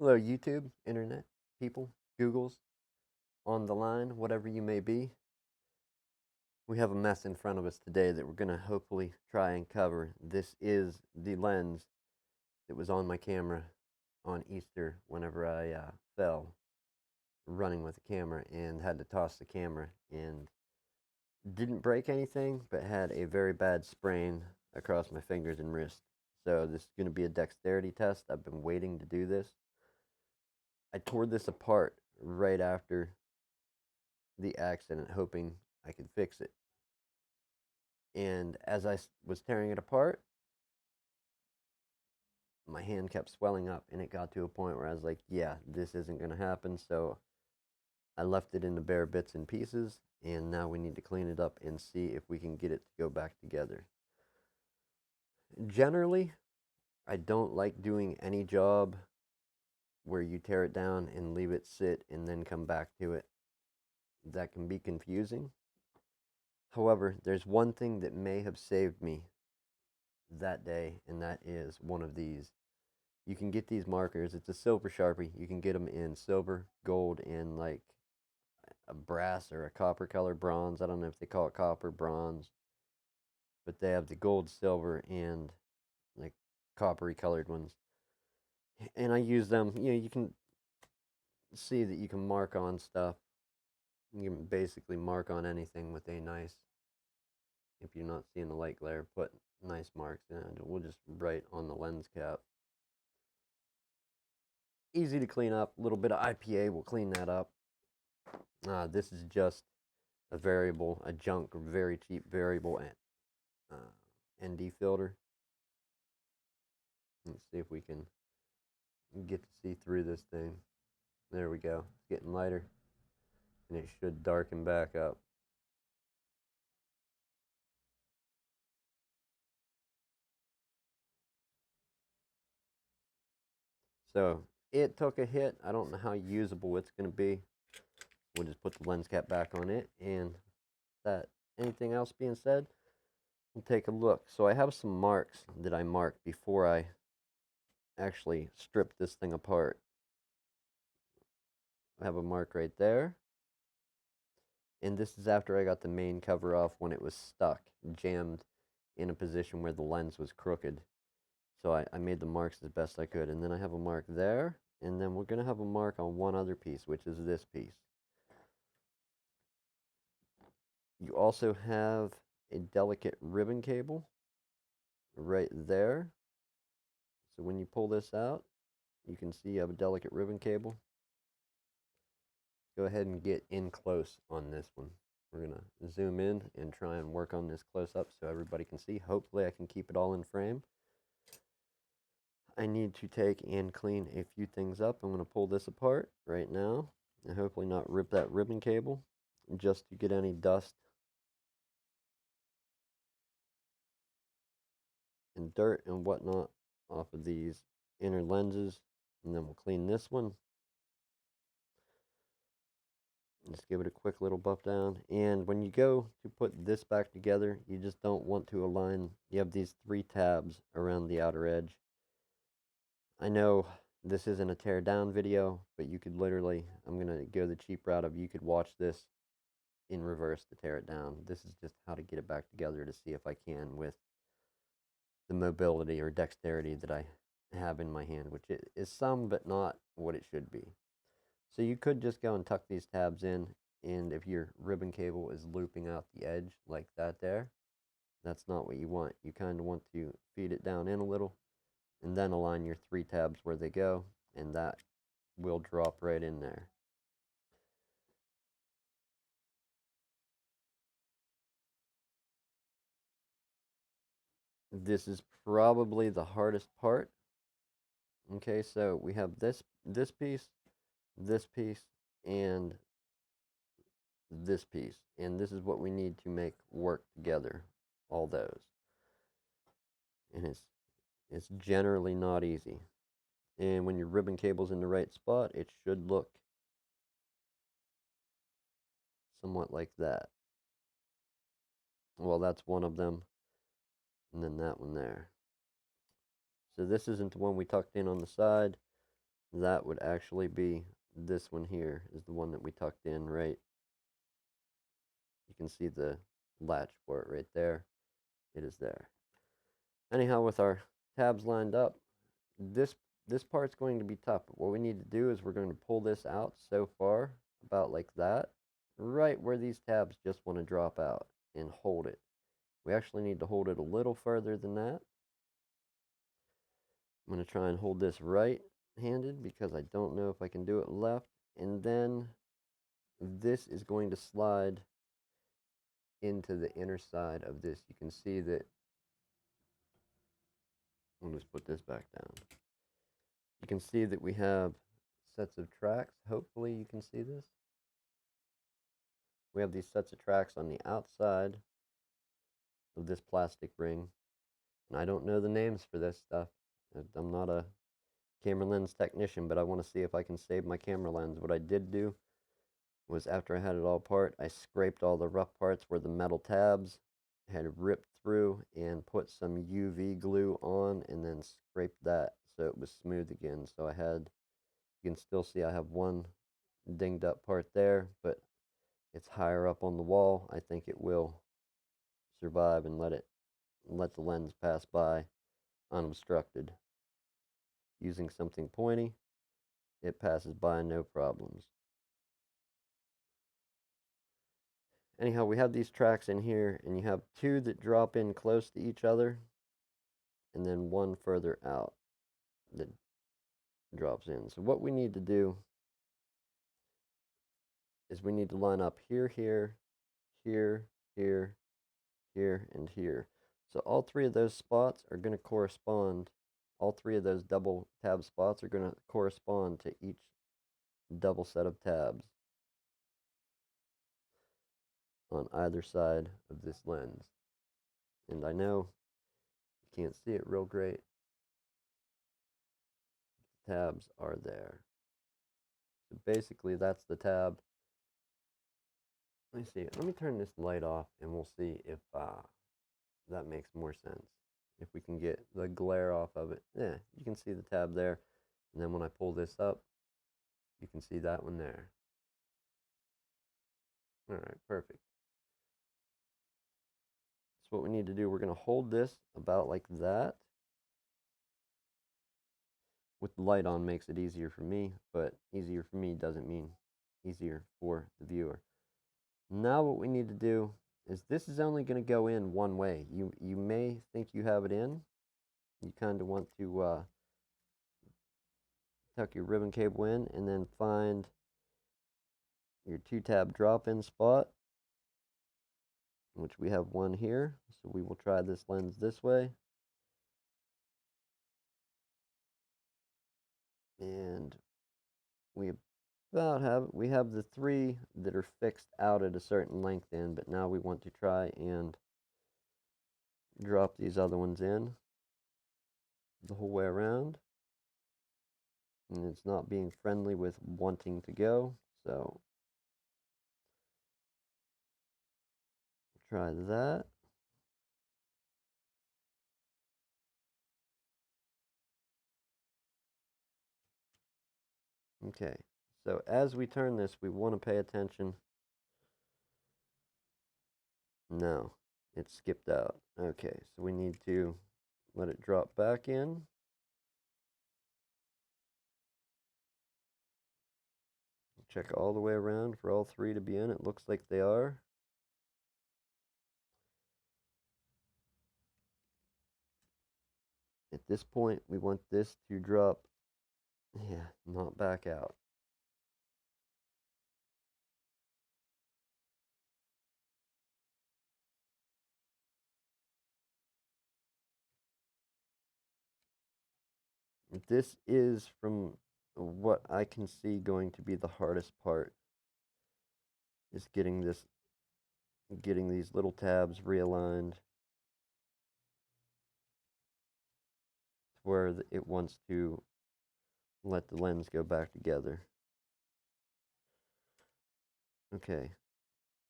Hello, YouTube, internet, people, Googles, on the line, whatever you may be. We have a mess in front of us today that we're going to hopefully try and cover. This is the lens that was on my camera on Easter whenever I fell running with the camera and had to toss the camera and didn't break anything, but had a very bad sprain across my fingers and wrist. So this is going to be a dexterity test. I've been waiting to do this. I tore this apart right after the accident, hoping I could fix it. And as I was tearing it apart, my hand kept swelling up, and it got to a point where I was like, yeah, this isn't going to happen. So I left it in the bare bits and pieces, and now we need to clean it up and see if we can get it to go back together. Generally, I don't like doing any job where you tear it down and leave it sit and then come back to it. That can be confusing. However, there's one thing that may have saved me that day, and that is one of these. You can get these markers. It's a silver Sharpie. You can get them in silver, gold, and like a brass or a copper color, bronze. I don't know if they call it copper, bronze, but they have the gold, silver, and like coppery colored ones. And I use them. You can see that you can mark on stuff. You can basically mark on anything with a nice, if you're not seeing the light glare, put nice marks in it. We'll just write on the lens cap. Easy to clean up. A little bit of IPA will clean that up. This is just a variable, a junk, very cheap variable ND filter. Let's see if we can get to see through this thing. There we go. It's getting lighter, and it should darken back up. So it took a hit. I don't know how usable it's going to be. We'll just put the lens cap back on it, and that anything else being said, we'll take a look. So I have some marks that I marked before I actually stripped this thing apart. I have a mark right there. And this is after I got the main cover off when it was stuck, jammed in a position where the lens was crooked. So I made the marks as best I could. And then I have a mark there. And then we're going to have a mark on one other piece, which is this piece. You also have a delicate ribbon cable right there. So when you pull this out, you can see you have a delicate ribbon cable. Go ahead and get in close on this one. We're going to zoom in and try and work on this close up so everybody can see. Hopefully I can keep it all in frame. I need to take and clean a few things up. I'm going to pull this apart right now and hopefully not rip that ribbon cable just to get any dust and dirt and whatnot off of these inner lenses. And then we'll clean this one. Just give it a quick little buff down. And when you go to put this back together, you just don't want to align. You have these 3 tabs around the outer edge. I know this isn't a tear down video, but you could literally, I'm going to go the cheap route of you could watch this in reverse to tear it down. This is just how to get it back together to see if I can with the mobility or dexterity that I have in my hand, which is some, but not what it should be. So you could just go and tuck these tabs in, and if your ribbon cable is looping out the edge like that there, that's not what you want. You kind of want to feed it down in a little, and then align your 3 tabs where they go, and that will drop right in there. This is probably the hardest part. Okay, so we have this piece, and this piece. And this is what we need to make work together, all those. And it's generally not easy. And when your ribbon cable's in the right spot, it should look somewhat like that. Well, that's one of them, and then that one there. So this isn't the one we tucked in on the side. that would actually be this one here, is the one that we tucked in right. You can see the latch for it right there. It is there. Anyhow, with our tabs lined up, this this part's going to be tough. But what we need to do is we're going to pull this out so far, about like that, right where these tabs just want to drop out, and hold it. We actually need to hold it a little further than that. I'm going to try and hold this right-handed because I don't know if I can do it left. And then this is going to slide into the inner side of this. You can see that. I'll just put this back down. You can see that we have sets of tracks. Hopefully you can see this. We have these sets of tracks on the outside of this plastic ring. And I don't know the names for this stuff. I'm not a camera lens technician, but I want to see if I can save my camera lens. What I did do was, after I had it all apart, I scraped all the rough parts where the metal tabs had ripped through and put some UV glue on, and then scraped that so it was smooth again. So you can still see I have one dinged up part there, but it's higher up on the wall. I think it will survive and let the lens pass by unobstructed. Using something pointy, it passes by no problems. Anyhow, we have these tracks in here, and you have two that drop in close to each other, and then one further out that drops in. So what we need to do is we need to line up here, here, here, here, here, and here. So all three of those spots are going to correspond, all three of those double tab spots are going to correspond to each double set of tabs on either side of this lens. And I know you can't see it real great. The tabs are there. So basically that's the tab. Let me see. Let me turn this light off and we'll see if that makes more sense. If we can get the glare off of it. Yeah, you can see the tab there. And then when I pull this up, you can see that one there. All right, perfect. So what we need to do, we're going to hold this about like that. With the light on makes it easier for me, but easier for me doesn't mean easier for the viewer. Now what we need to do is, this is only going to go in one way. You may think you have it in. You kind of want to tuck your ribbon cable in and then find your 2-tab drop-in spot, which we have one here. So we will try this lens this way. And we we have the 3 that are fixed out at a certain length in, but now we want to try and drop these other ones in the whole way around. And it's not being friendly with wanting to go, so try that. Okay, so as we turn this, we want to pay attention. No, it skipped out. Okay, so we need to let it drop back in. Check all the way around for all 3 to be in. It looks like they are. At this point, we want this to drop, yeah, not back out. This is, from what I can see, going to be the hardest part, is getting these little tabs realigned where it wants to let the lens go back together. Okay,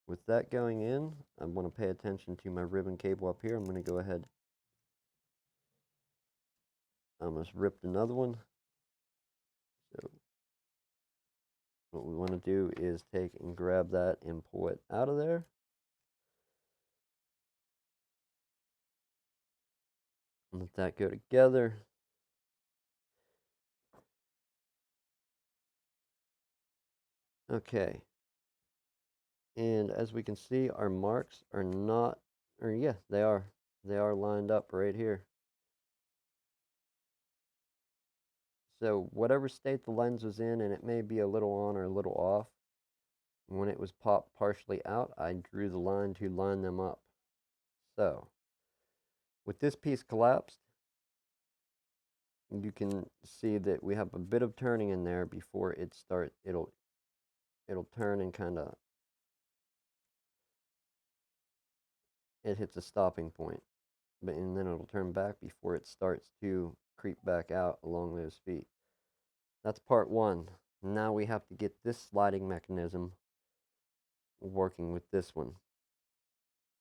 with that going in, I want to pay attention to my ribbon cable up here. I'm going to go ahead. I almost ripped another one. So what we want to do is take and grab that and pull it out of there. Let that go together. Okay. And as we can see, our marks are not, or yeah, they are. They are lined up right here. So whatever state the lens was in, and it may be a little on or a little off, when it was popped partially out, I drew the line to line them up. So with this piece collapsed, you can see that we have a bit of turning in there before it starts. It'll turn and kind of, it hits a stopping point, and then it'll turn back before it starts to creep back out along those feet. That's part one. Now we have to get this sliding mechanism working with this one.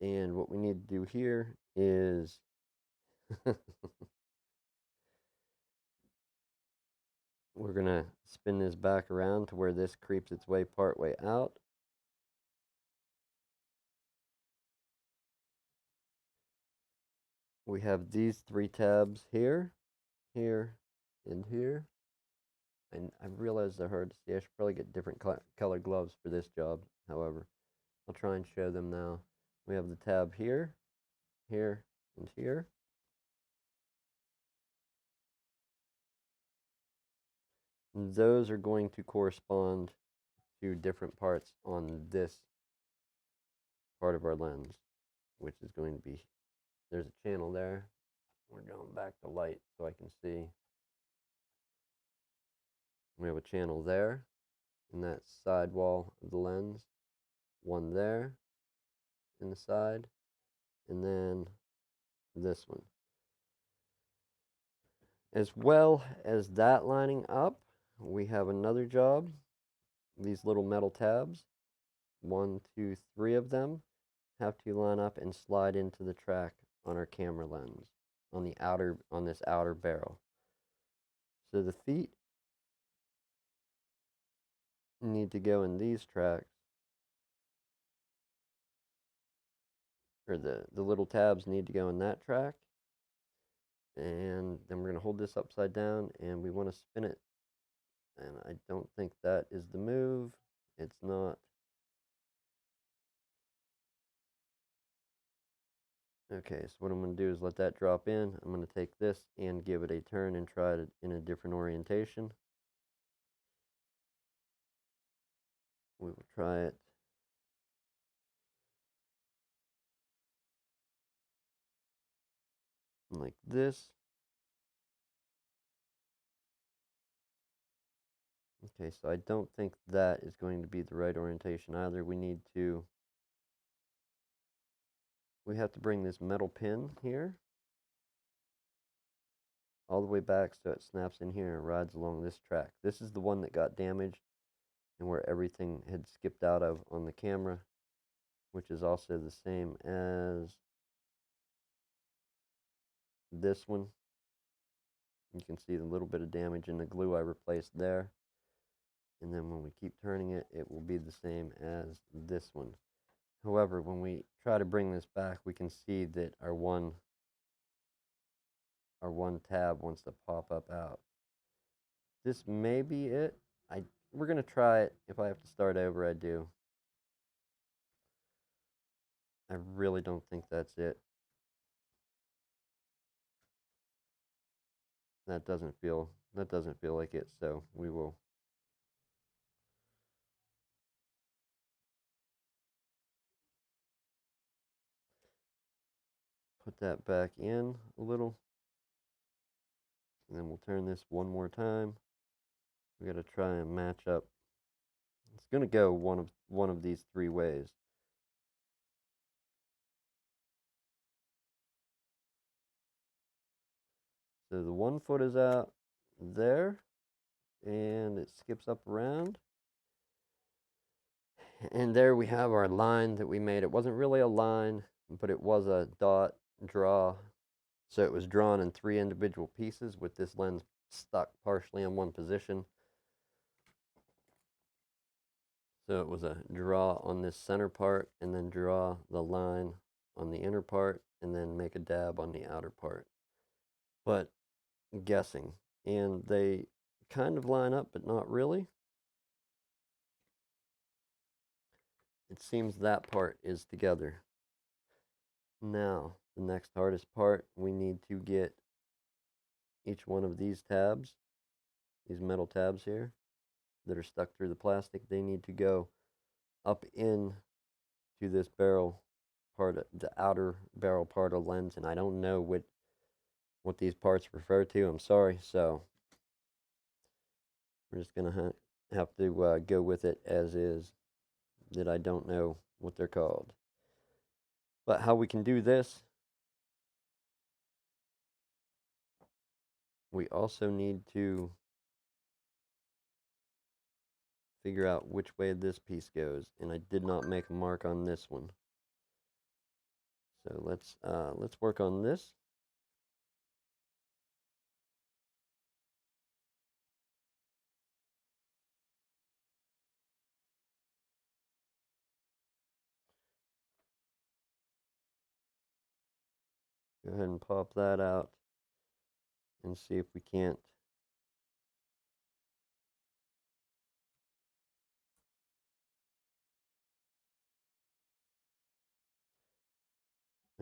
And what we need to do here is we're going to spin this back around to where this creeps its way part way out. We have these three tabs here, here, and here. And I realize they're hard to see. I should probably get different color gloves for this job. However, I'll try and show them now. We have the tab here, here, and here. And those are going to correspond to different parts on this part of our lens, which is going to be, there's a channel there. We're going back to light so I can see. We have a channel there in that side wall of the lens, one there in the side, and then this one. As well as that lining up, we have another job. These little metal tabs, 1, 2, 3 of them, have to line up and slide into the track on our camera lens on the outer, on this outer barrel. So the feet need to go in these tracks, or the little tabs need to go in that track. And then we're going to hold this upside down and we want to spin it. And I don't think that is the move. It's not. Okay, so what I'm going to do is let that drop in. I'm going to take this and give it a turn and try it in a different orientation. We will try it like this. Okay, so I don't think that is going to be the right orientation either. We have to bring this metal pin here all the way back so it snaps in here and rides along this track. This is the one that got damaged and where everything had skipped out of on the camera, which is also the same as this one. You can see the little bit of damage in the glue I replaced there. And then when we keep turning it, it will be the same as this one. However, when we try to bring this back, we can see that our one tab wants to pop up out. This may be it. We're going to try it. If I have to start over, I do. I really don't think that's it. That doesn't feel like it, so we will put that back in a little. And then we'll turn this one more time. We got to try and match up. It's going to go one of these three ways. So the 1 foot is out there, and it skips up around. And there we have our line that we made. It wasn't really a line, but it was a dot draw. So it was drawn in 3 individual pieces with this lens stuck partially in one position. So it was a draw on this center part and then draw the line on the inner part and then make a dab on the outer part. But guessing. And they kind of line up, but not really. It seems that part is together. Now, the next hardest part, we need to get each one of these tabs, these metal tabs here that are stuck through the plastic, they need to go up in to this barrel part, the outer barrel part of the lens, and I don't know what these parts refer to. I'm sorry, so we're just gonna have to go with it as is. That I don't know what they're called. But how we can do this, we also need to figure out which way this piece goes, and I did not make a mark on this one. So let's work on this. Go ahead and pop that out and see if we can't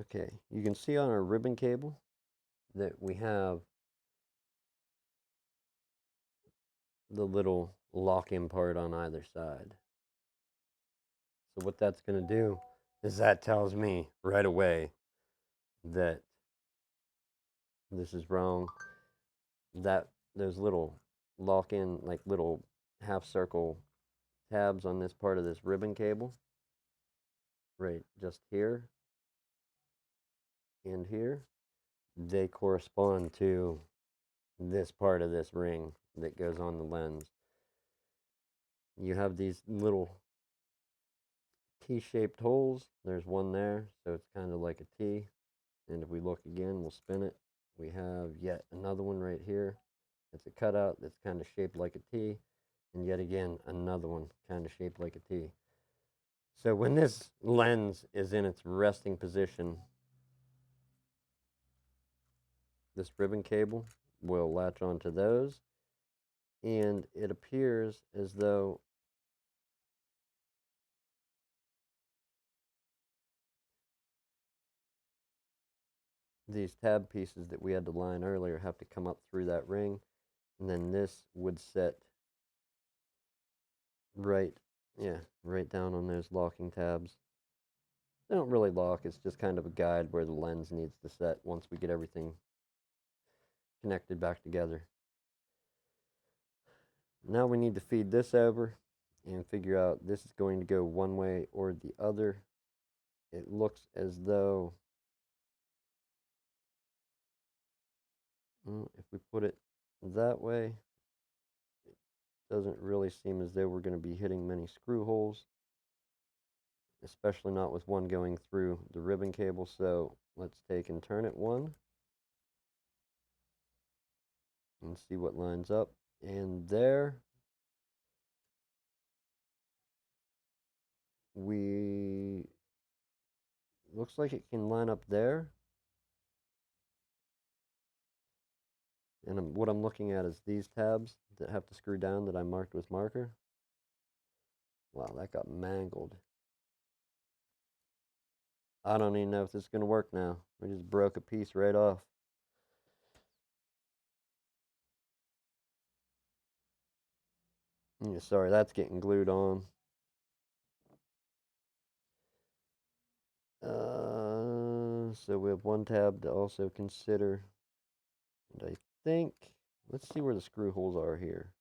okay, you can see on our ribbon cable that we have the little lock-in part on either side. So what that's going to do is that tells me right away that this is wrong. That those little lock-in, like little half circle tabs on this part of this ribbon cable, right just here and here, they correspond to this part of this ring that goes on the lens. You have these little T-shaped holes. There's one there, so it's kind of like a T. And if we look again, we'll spin it. We have yet another one right here. It's a cutout that's kind of shaped like a T. And yet again, another one kind of shaped like a T. So when this lens is in its resting position, this ribbon cable will latch onto those. And it appears as though these tab pieces that we had to line earlier have to come up through that ring. And then this would set right, yeah, right down on those locking tabs. They don't really lock, it's just kind of a guide where the lens needs to set once we get everything connected back together. Now we need to feed this over and figure out this is going to go one way or the other. It looks as though if we put it that way, it doesn't really seem as though we're going to be hitting many screw holes, especially not with one going through the ribbon cable. So let's take and turn it one and see what lines up. And there we looks like it can line up there. And what I'm looking at is these tabs that have to screw down that I marked with marker. Wow, that got mangled. I don't even know if this is going to work now. We just broke a piece right off. Yeah, sorry, that's getting glued on. So we have one tab to also consider. And I think, let's see where the screw holes are here.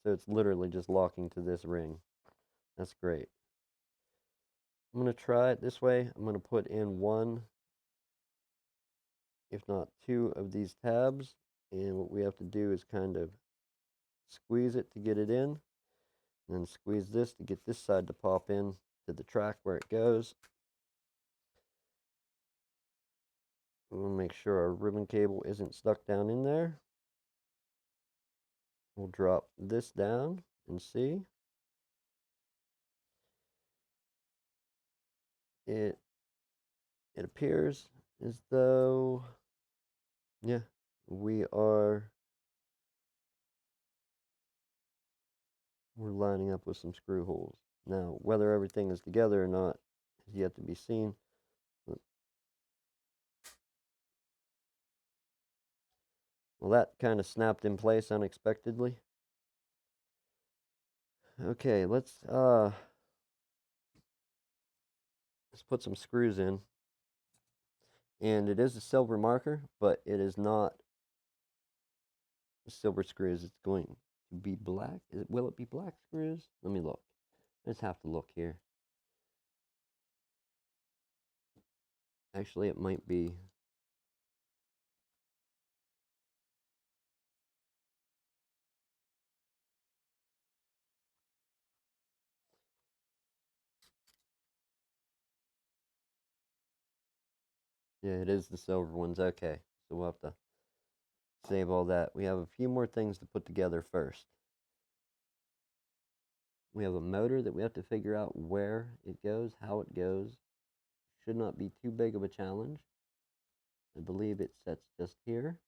So it's literally just locking to this ring. That's great. I'm going to try it this way. I'm going to put in one, if not two, of these tabs. And what we have to do is kind of squeeze it to get it in. And then squeeze this to get this side to pop in to the track where it goes. We'll make sure our ribbon cable isn't stuck down in there. We'll drop this down and see. it appears as though, yeah, we're lining up with some screw holes. Now, whether everything is together or not is yet to be seen. Well, that kind of snapped in place unexpectedly. Okay, let's put some screws in. And it is a silver marker, but it is not silver screws. It's going to be black. Will it be black screws? Let me look. I just have to look here. Actually, it might be. Yeah, it is the silver ones. Okay, so we'll have to save all that. We have a few more things to put together first. We have a motor that we have to figure out where it goes, how it goes. Should not be too big of a challenge. I believe it sets just here.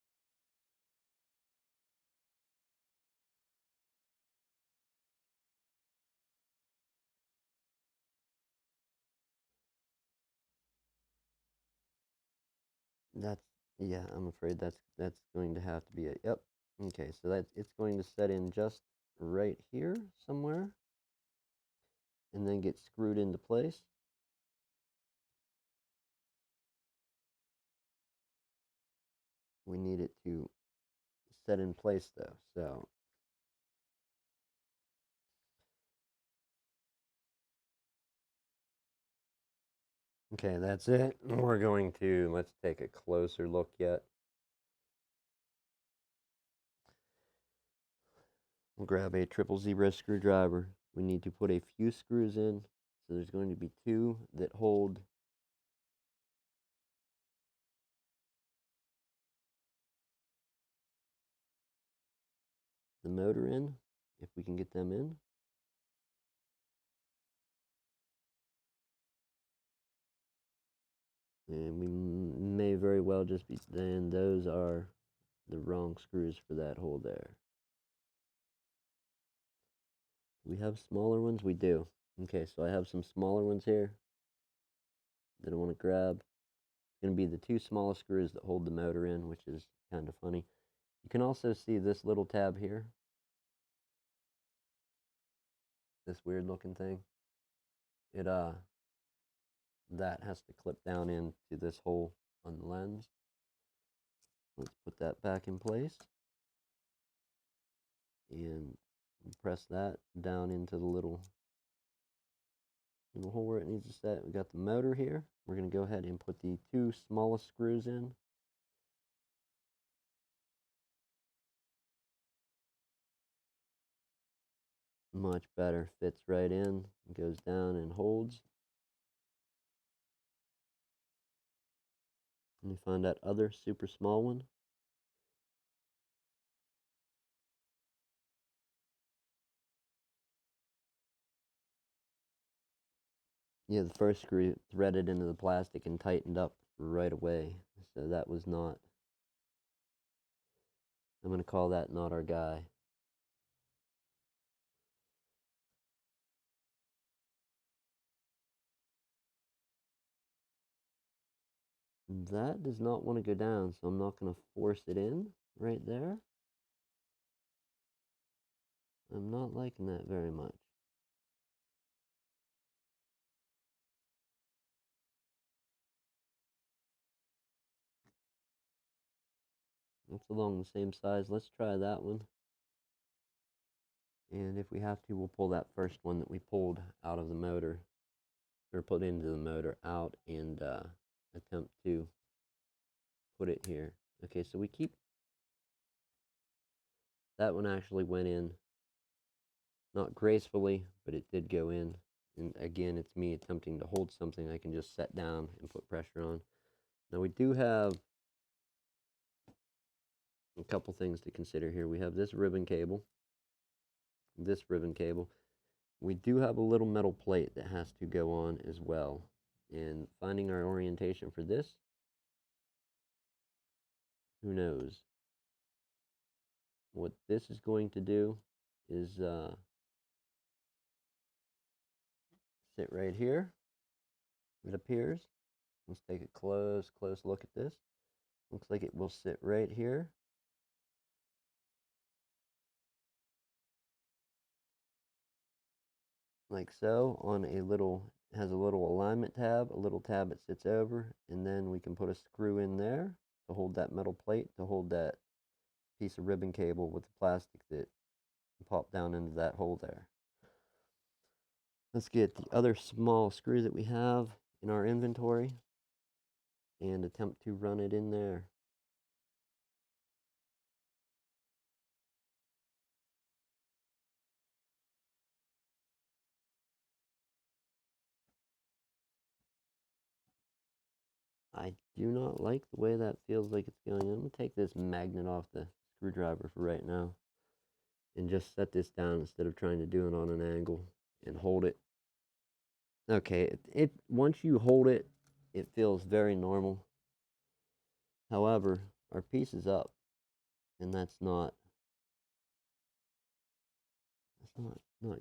That's, yeah, I'm afraid that's going to have to be it. Yep. Okay, so it's going to set in just right here somewhere and then get screwed into place. We need it to set in place though. So okay, that's it. We're going to, let's take a closer look yet. We'll grab a 000 screwdriver. We need to put a few screws in. So there's going to be 2 that hold the motor in, if we can get them in. And we may very well just be, then those are the wrong screws for that hole there. We have smaller ones? We do. Okay, so I have some smaller ones here that I want to grab. It's going to be the 2 smallest screws that hold the motor in, which is kind of funny. You can also see this little tab here. This weird looking thing. It that has to clip down into this hole on the lens. Let's put that back in place. And press that down into the little hole where it needs to set. We got the motor here. We're going to go ahead and put the 2 smallest screws in. Much better. Fits right in. Goes down and holds. Let me find that other super small one. Yeah, the first screw threaded into the plastic and tightened up right away. So that was not, I'm going to call that not our guy. That does not want to go down, so I'm not going to force it in right there. I'm not liking that very much. That's along the same size. Let's try that one. And if we have to, we'll pull that first one that we pulled out of the motor, or put into the motor out, and attempt to put it here. Okay, so we keep, that one actually went in, not gracefully, but it did go in. And again, it's me attempting to hold something I can just set down and put pressure on. Now we do have a couple things to consider here. We have this ribbon cable. We do have a little metal plate that has to go on as well. And finding our orientation for this, who knows? What this is going to do is sit right here, it appears. Let's take a close look at this. Looks like it will sit right here. Like so, on a little, has a little alignment tab, a little tab it sits over, and then we can put a screw in there to hold that metal plate, to hold that piece of ribbon cable with the plastic that pop down into that hole there. Let's get the other small screw that we have in our inventory and attempt to run it in there. I do not like the way that feels like it's going. I'm going to take this magnet off the screwdriver for right now and just set this down instead of trying to do it on an angle and hold it. Okay, it once you hold it, it feels very normal. However, our piece is up, and that's not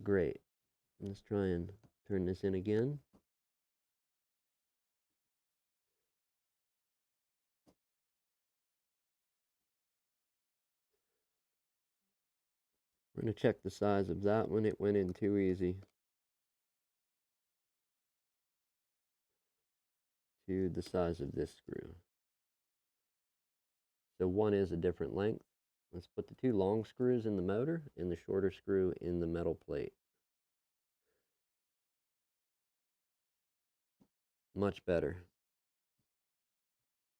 great. Let's try and turn this in again. We're going to check the size of that one. It went in too easy. To the size of this screw. So one is a different length. Let's put the two long screws in the motor and the shorter screw in the metal plate. Much better.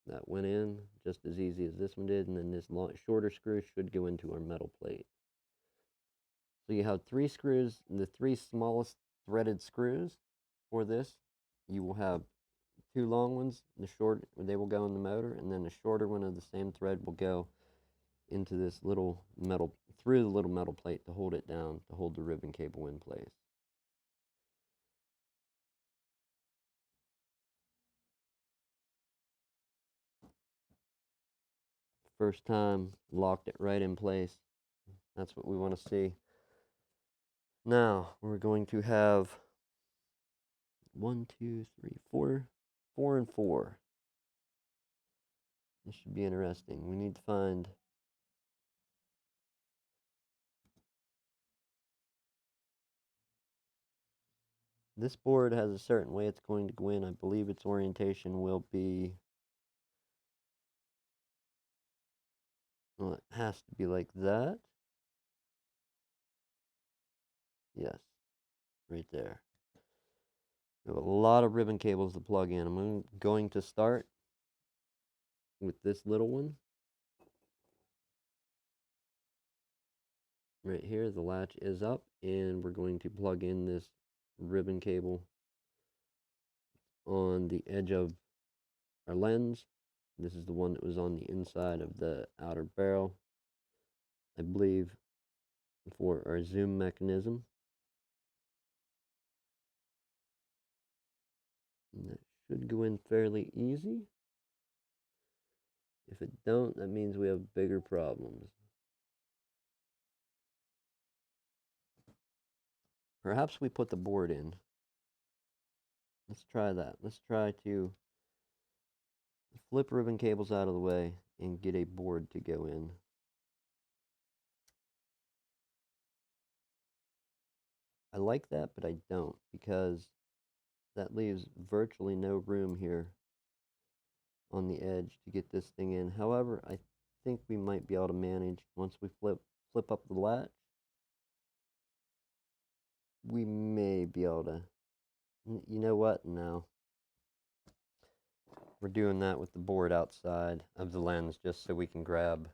That went in just as easy as this one did, and then this shorter screw should go into our metal plate. So you have three screws, the three smallest threaded screws for this. You will have two long ones, they will go in the motor, and then the shorter one of the same thread will go into this little metal, through the little metal plate to hold it down, to hold the ribbon cable in place. First time, locked it right in place. That's what we want to see. Now, we're going to have 1, 2, 3, 4, 4 and 4. This should be interesting. We need to find this board has a certain way it's going to go in. I believe its orientation will be, well, it has to be like that. Yes, right there. We have a lot of ribbon cables to plug in. I'm going to start with this little one. Right here, the latch is up, and we're going to plug in this ribbon cable on the edge of our lens. This is the one that was on the inside of the outer barrel, I believe, for our zoom mechanism. And that should go in fairly easy. If it don't, that means we have bigger problems. Perhaps we put the board in. Let's try that. Let's try to flip ribbon cables out of the way and get a board to go in. I like that, but I don't, because that leaves virtually no room here on the edge to get this thing in. However, I think we might be able to manage once we flip up the latch. We may be able to. You know what? No. We're doing that with the board outside of the lens just so we can grab.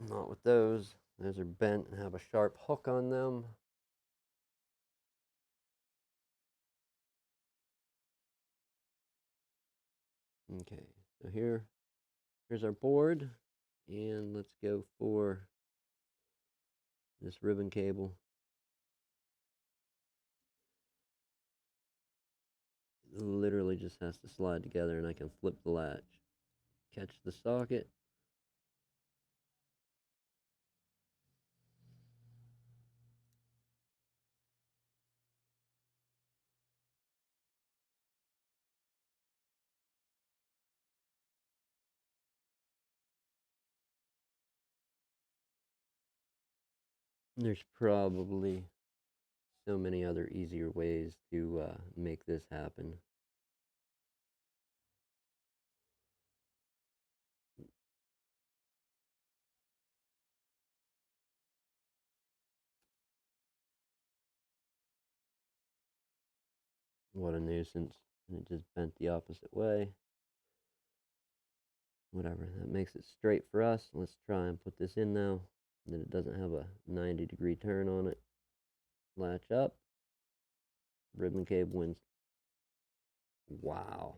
Not with those. Those are bent and have a sharp hook on them. Okay, so here's our board, and let's go for this ribbon cable. literally just has to slide together and I can flip the latch. Catch the socket. There's probably so many other easier ways to make this happen. What a nuisance. And it just bent the opposite way. Whatever, that makes it straight for us. Let's try and put this in now. That it doesn't have a 90-degree turn on it. Latch up. Ribbon cable wins. Wow.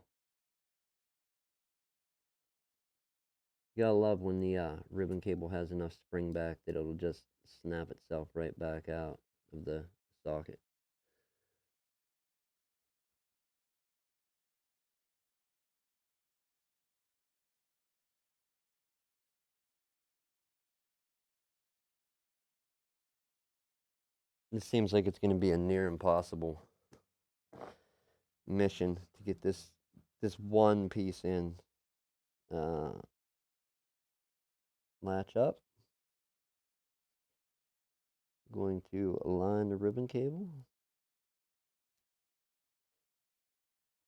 You gotta love when the ribbon cable has enough spring back that it'll just snap itself right back out of the socket. It seems like it's going to be a near impossible mission to get this one piece in. Latch up. Going to align the ribbon cable.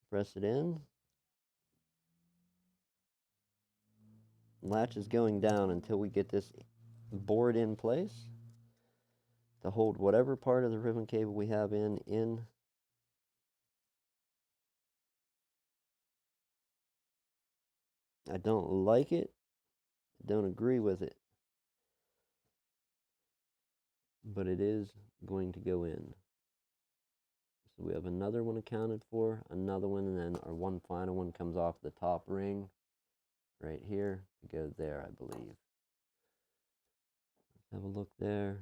Press it in. Latch is going down until we get this board in place to hold whatever part of the ribbon cable we have in. I don't like it. I don't agree with it. But it is going to go in. So we have another one accounted for, another one, and then our one final one comes off the top ring right here to go there, I believe. Let's have a look there.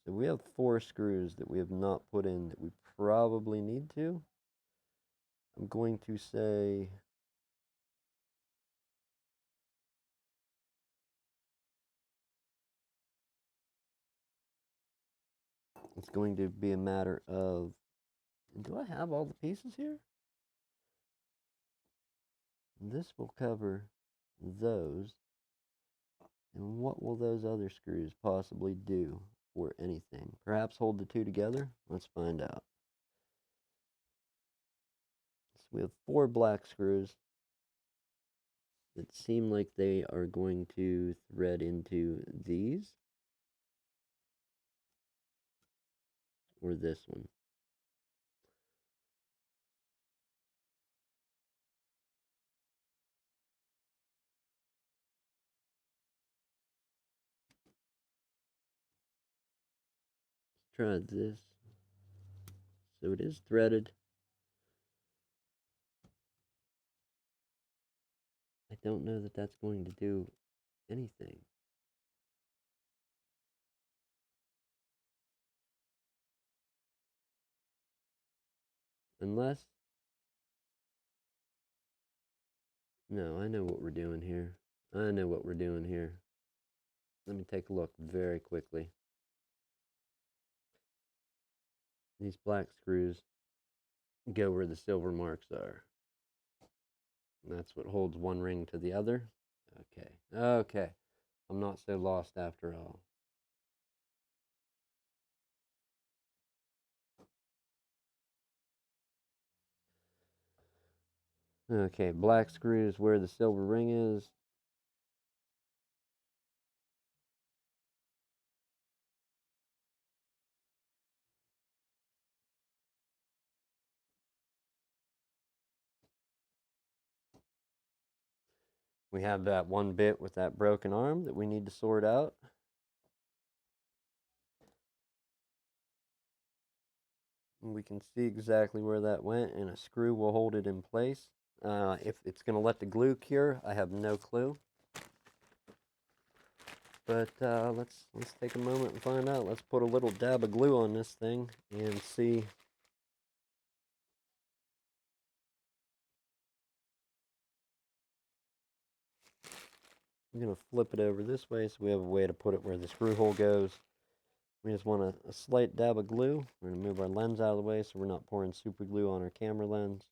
So we have 4 screws that we have not put in that we probably need to. I'm going to say it's going to be a matter of, do I have all the pieces here? This will cover those. And what will those other screws possibly do for anything? Perhaps hold the two together? Let's find out. So we have 4 black screws that seem like they are going to thread into these or this one. Let's try this. So it is threaded. I don't know that that's going to do anything. Unless, no, I know what we're doing here. I know what we're doing here. Let me take a look very quickly. These black screws go where the silver marks are. And that's what holds one ring to the other. Okay, okay. I'm not so lost after all. Okay, black screw is where the silver ring is. We have that one bit with that broken arm that we need to sort out. We can see exactly where that went, and a screw will hold it in place. If it's going to let the glue cure, I have no clue. But let's take a moment and find out. Let's put a little dab of glue on this thing and see. I'm going to flip it over this way so we have a way to put it where the screw hole goes. We just want a slight dab of glue. We're going to move our lens out of the way so we're not pouring super glue on our camera lens.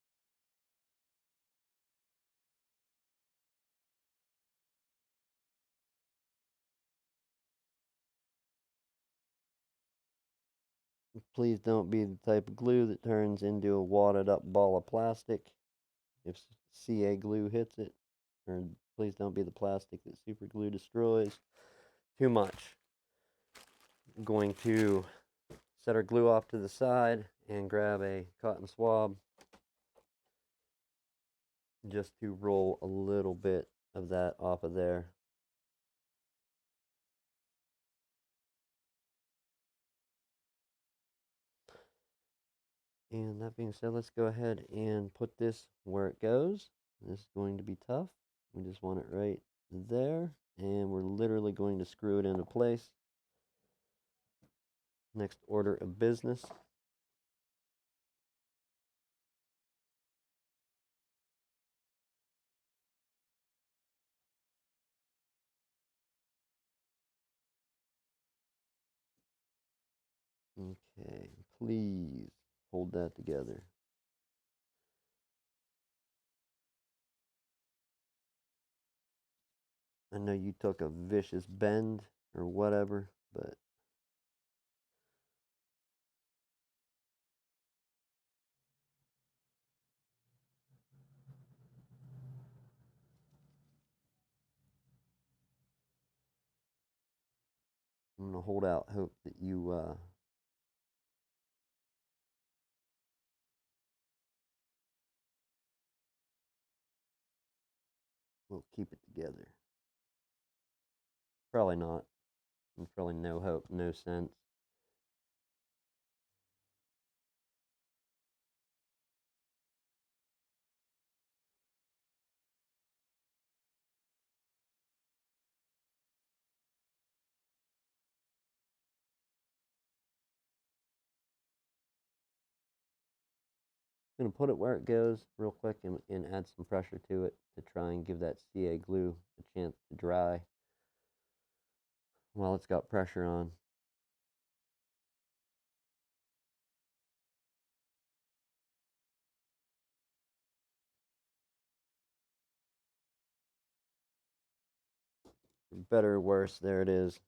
Please don't be the type of glue that turns into a wadded up ball of plastic if CA glue hits it. Or please don't be the plastic that super glue destroys. Too much. I'm going to set our glue off to the side and grab a cotton swab just to roll a little bit of that off of there. And that being said, let's go ahead and put this where it goes. This is going to be tough. We just want it right there, and we're literally going to screw it into place. Next order of business. Okay, please hold that together. I know you took a vicious bend or whatever, but I'm going to hold out hope that you will keep it together. Probably not. There's probably no hope, no sense. I'm going to put it where it goes real quick and add some pressure to it to try and give that CA glue a chance to dry while it's got pressure on. Better or worse, there it is.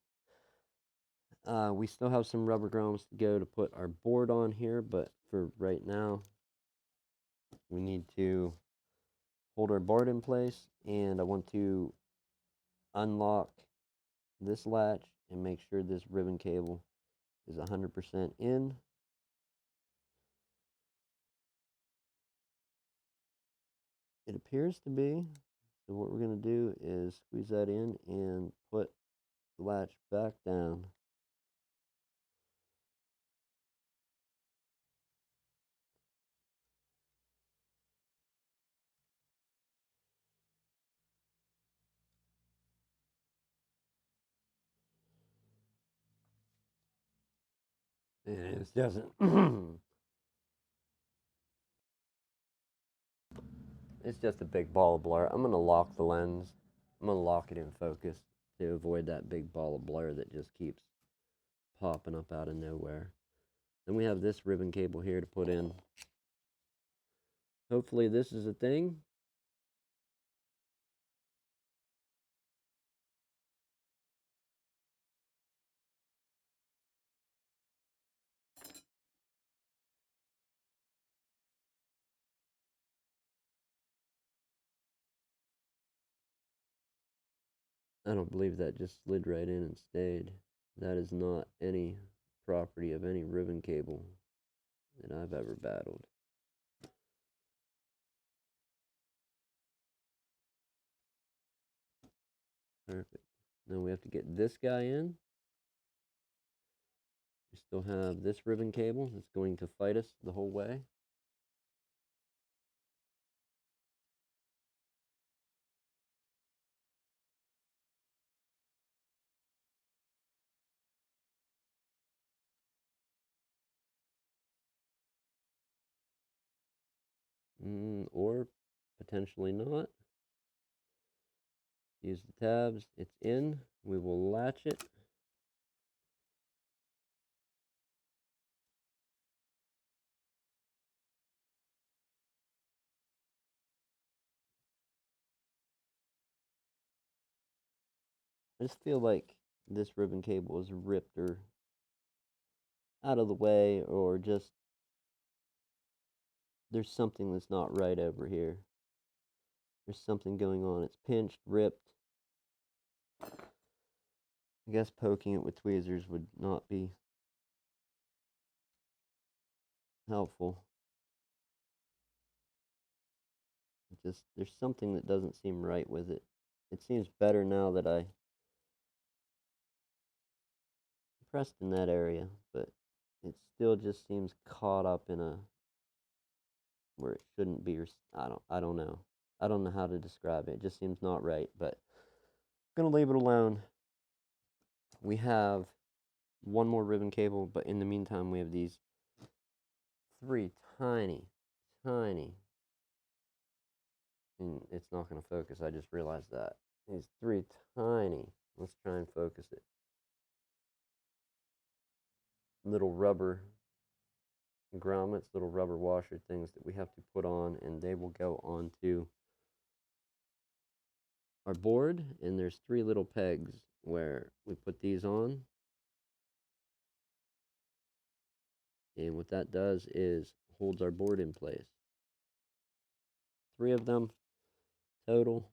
We still have some rubber grommets to go to put our board on here, but for right now, we need to hold our board in place, and I want to unlock this latch and make sure this ribbon cable is 100% in. It appears to be. So what we're going to do is squeeze that in and put the latch back down. And it doesn't. It's just a big ball of blur. I'm going to lock the lens. I'm going to lock it in focus to avoid that big ball of blur that just keeps popping up out of nowhere. Then we have this ribbon cable here to put in. Hopefully this is a thing. I don't believe that just slid right in and stayed. That is not any property of any ribbon cable that I've ever battled. Perfect. Now we have to get this guy in. still have this ribbon cable that's going to fight us the whole way. Or potentially not. Use the tabs. It's in. We will latch it. I just feel like this ribbon cable is ripped or out of the way, or just there's something that's not right over here. There's something going on. It's pinched, ripped. I guess poking it with tweezers would not be helpful. Just there's something that doesn't seem right with it. It seems better now that I pressed in that area, but it still just seems caught up in a where it shouldn't be, or I don't know. I don't know how to describe it. It just seems not right, but I'm going to leave it alone. We have one more ribbon cable, but in the meantime we have these three tiny, and it's not going to focus. I just realized that. These three tiny, let's try and focus it, little rubber grommets, little rubber washer things that we have to put on, and they will go onto our board. And there's three little pegs where we put these on, and what that does is holds our board in place. Three of them total.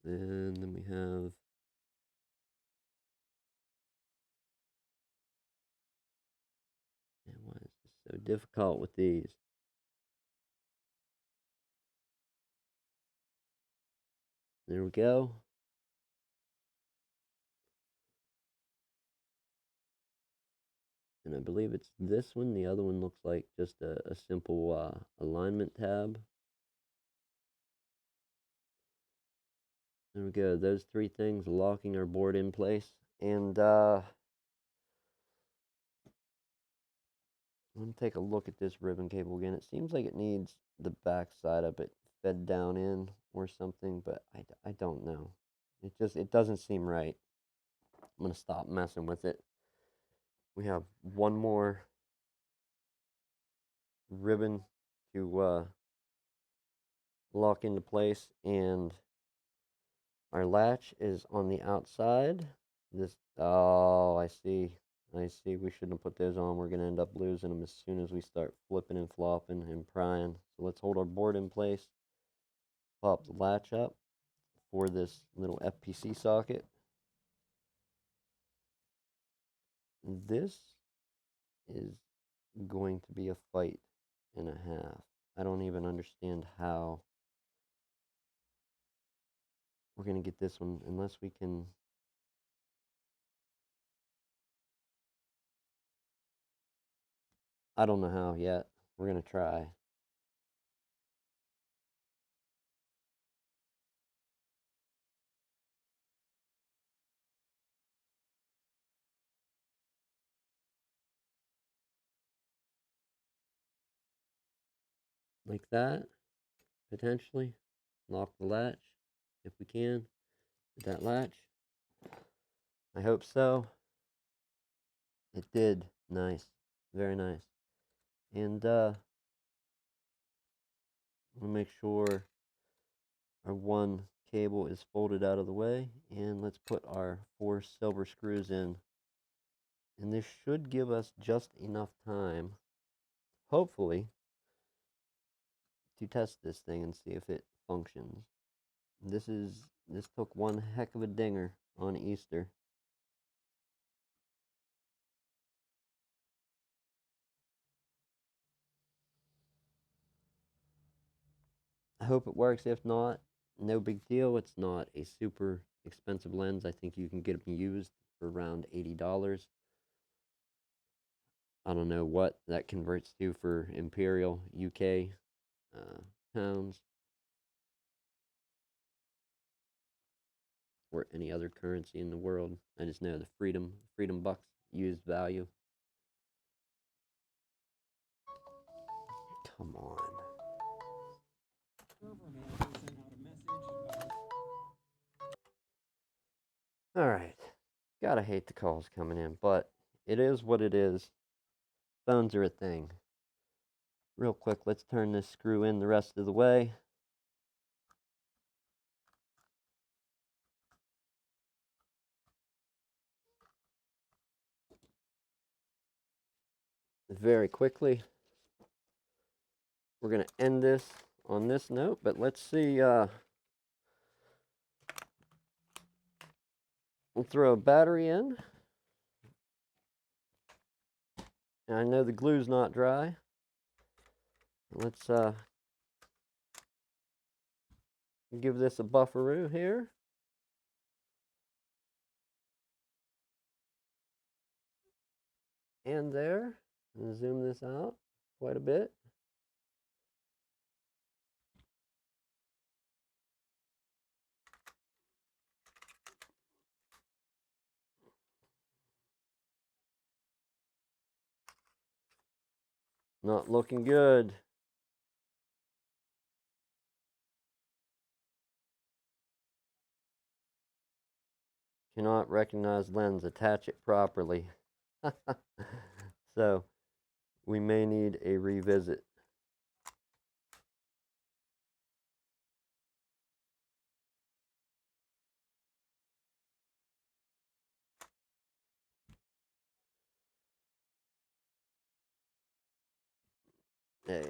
And then we have why is this so difficult with these? There we go. And I believe it's this one. The other one looks like just a simple alignment tab. There we go. Those three things locking our board in place. And I'm going to take a look at this ribbon cable again. It seems like it needs the back side of it fed down in or something, but I don't know. It doesn't seem right. I'm going to stop messing with it. We have one more ribbon to lock into place, and our latch is on the outside. Oh, I see. We shouldn't have put those on. We're going to end up losing them as soon as we start flipping and flopping and prying. So let's hold our board in place. Pop the latch up for this little FPC socket. This is going to be a fight and a half. I don't even understand how we're going to get this one unless we can. I don't know how yet. We're going to try. Like that, potentially. Lock the latch if we can. Did that latch? I hope so. It did. Nice. Very nice. And we'll make sure our one cable is folded out of the way. And let's put our 4 silver screws in. And this should give us just enough time, hopefully, to test this thing and see if it functions. This took one heck of a dinger on Easter. I hope it works. If not, no big deal. It's not a super expensive lens. I think you can get them used for around $80. I don't know what that converts to for Imperial UK pounds or any other currency in the world. I just know the freedom bucks used value. Come on. All right. Gotta hate the calls coming in, but it is what it is. Phones are a thing. Real quick, let's turn this screw in the rest of the way. Very quickly. We're going to end this on this note, but let's see. We'll throw a battery in. And I know the glue's not dry. Let's give this a bufferoo here. And there. And zoom this out quite a bit. Not looking good. Cannot recognize lens. Attach it properly. So we may need a revisit. Hey.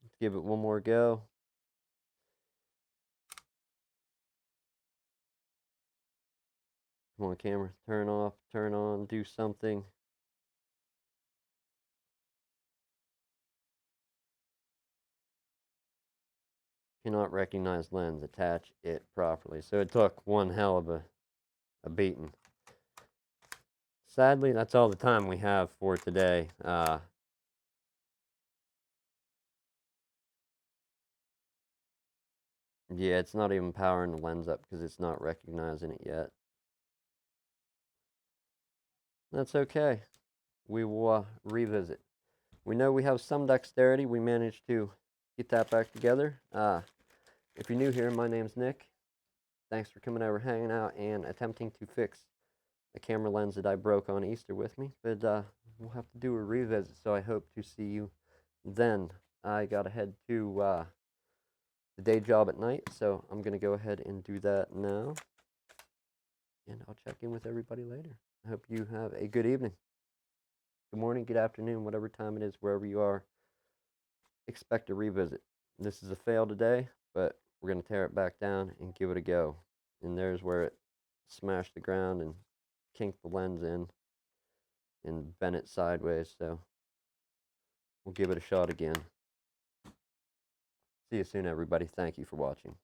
Let's give it one more go. Come on, camera. Turn off, turn on, do something. Cannot recognize lens. Attach it properly. So it took one hell of a beating. Sadly, that's all the time we have for today. Yeah, it's not even powering the lens up because it's not recognizing it yet. That's okay. We will revisit. We know we have some dexterity. We managed to get that back together. If you're new here, my name's Nick. Thanks for coming over, hanging out, and attempting to fix a camera lens that I broke on Easter with me. But we'll have to do a revisit, so I hope to see you then. I got to head to the day job at night, so I'm going to go ahead and do that now. And I'll check in with everybody later. I hope you have a good evening, good morning, good afternoon, whatever time it is, wherever you are. Expect a revisit. This is a fail today, but we're going to tear it back down and give it a go. And there's where it smashed the ground and kinked the lens in and bent it sideways. So we'll give it a shot again. See you soon, everybody. Thank you for watching.